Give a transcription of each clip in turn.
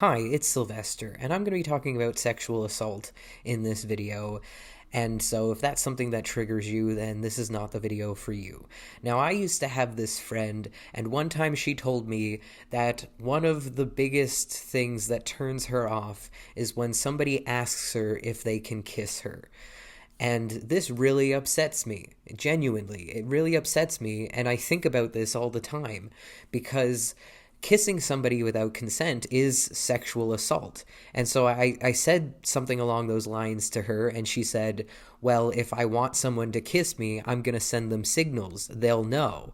Hi, it's Sylvester, and I'm going to be talking about sexual assault in this video. And so, if that's something that triggers you, then this is not the video for you. Now, I used to have this friend, and one time she told me that one of the biggest things that turns her off is when somebody asks her if they can kiss her. And this really upsets me. Genuinely. It really upsets me, and I think about this all the time because kissing somebody without consent is sexual assault. And so I said something along those lines to her, and she said, well, if I want someone to kiss me, I'm going to send them signals. They'll know.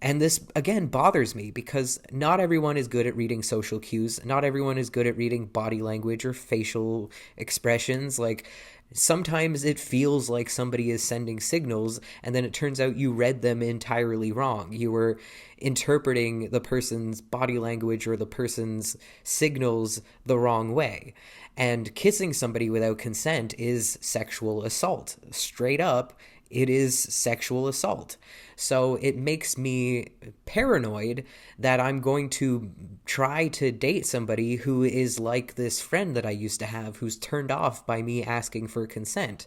And this, again, bothers me because not everyone is good at reading social cues. Not everyone is good at reading body language or facial expressions. Like, sometimes it feels like somebody is sending signals, and then it turns out you read them entirely wrong. You were interpreting the person's body language or the person's signals the wrong way. And kissing somebody without consent is sexual assault. Straight up, it is sexual assault. So it makes me paranoid that I'm going to try to date somebody who is like this friend that I used to have who's turned off by me asking for consent.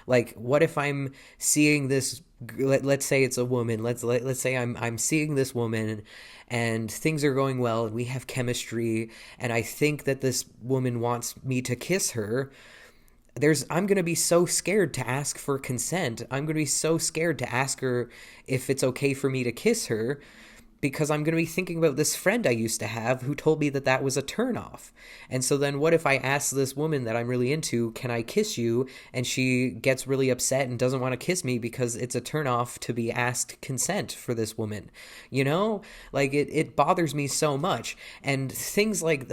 Like, what if I'm seeing this, let's say it's a woman, let's say I'm seeing this woman and things are going well and we have chemistry and I think that this woman wants me to kiss her. I'm going to be so scared to ask for consent. I'm going to be so scared to ask her if it's okay for me to kiss her because I'm going to be thinking about this friend I used to have who told me that that was a turnoff. And so then what if I ask this woman that I'm really into, can I kiss you? And she gets really upset and doesn't want to kiss me because it's a turnoff to be asked consent for this woman. You know, like it bothers me so much. And things like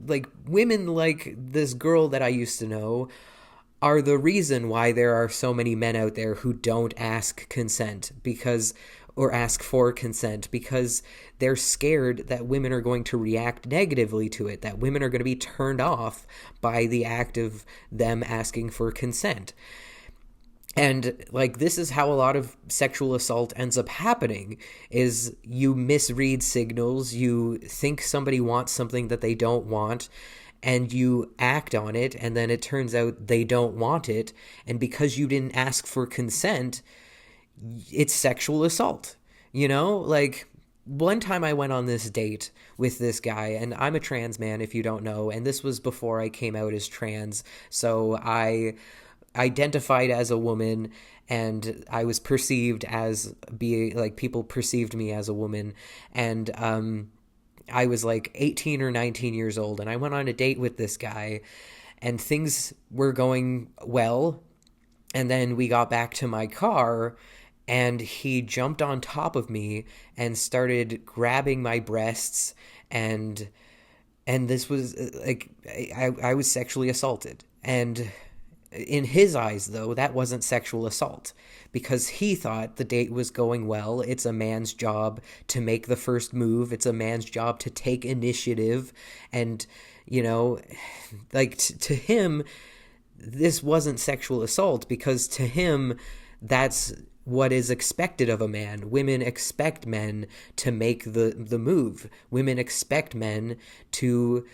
like women like this girl that I used to know are the reason why there are so many men out there who don't ask consent because or ask for consent because they're scared that women are going to react negatively to it, that women are going to be turned off by the act of them asking for consent. And like this is how a lot of sexual assault ends up happening is you misread signals, you think somebody wants something that they don't want, and you act on it, and then it turns out they don't want it, and because you didn't ask for consent, it's sexual assault. You know, like one time I went on this date with this guy, and I'm a trans man if you don't know, and this was before I came out as trans, so I identified as a woman and I was perceived as being like people perceived me as a woman, and I was like 18 or 19 years old, and I went on a date with this guy, and things were going well. And then we got back to my car, and he jumped on top of me and started grabbing my breasts, and this was like I was sexually assaulted. And in his eyes, though, that wasn't sexual assault because he thought the date was going well. It's a man's job to make the first move. It's a man's job to take initiative. And, you know, like to him, this wasn't sexual assault because to him, that's what is expected of a man. Women expect men to make the move. Women expect men to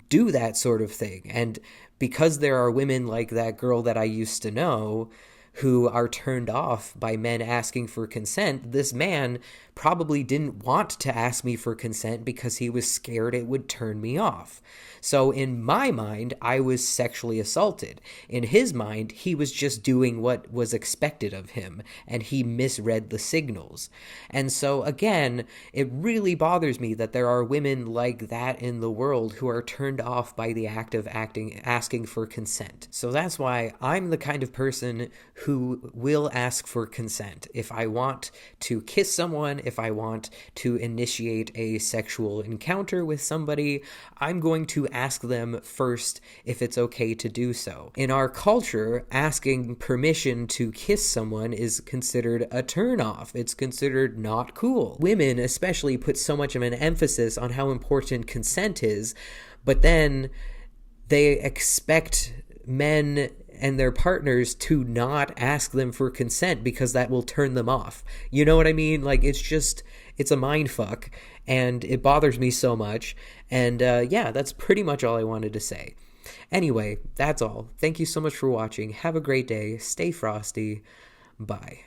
do that sort of thing. And because there are women like that girl that I used to know who are turned off by men asking for consent, this man probably didn't want to ask me for consent because he was scared it would turn me off. So in my mind, I was sexually assaulted. In his mind, he was just doing what was expected of him, and he misread the signals. And so again, it really bothers me that there are women like that in the world who are turned off by the act of asking for consent. So that's why I'm the kind of person who will ask for consent. If I want to kiss someone, if I want to initiate a sexual encounter with somebody, I'm going to ask them first if it's okay to do so. In our culture, asking permission to kiss someone is considered a turnoff. It's considered not cool. Women especially put so much of an emphasis on how important consent is, but then they expect men and their partners to not ask them for consent because that will turn them off. You know what I mean? Like, it's just, It's a mind fuck, and it bothers me so much. And yeah, that's pretty much all I wanted to say. Anyway, that's all. Thank you so much for watching. Have a great day. Stay frosty. Bye.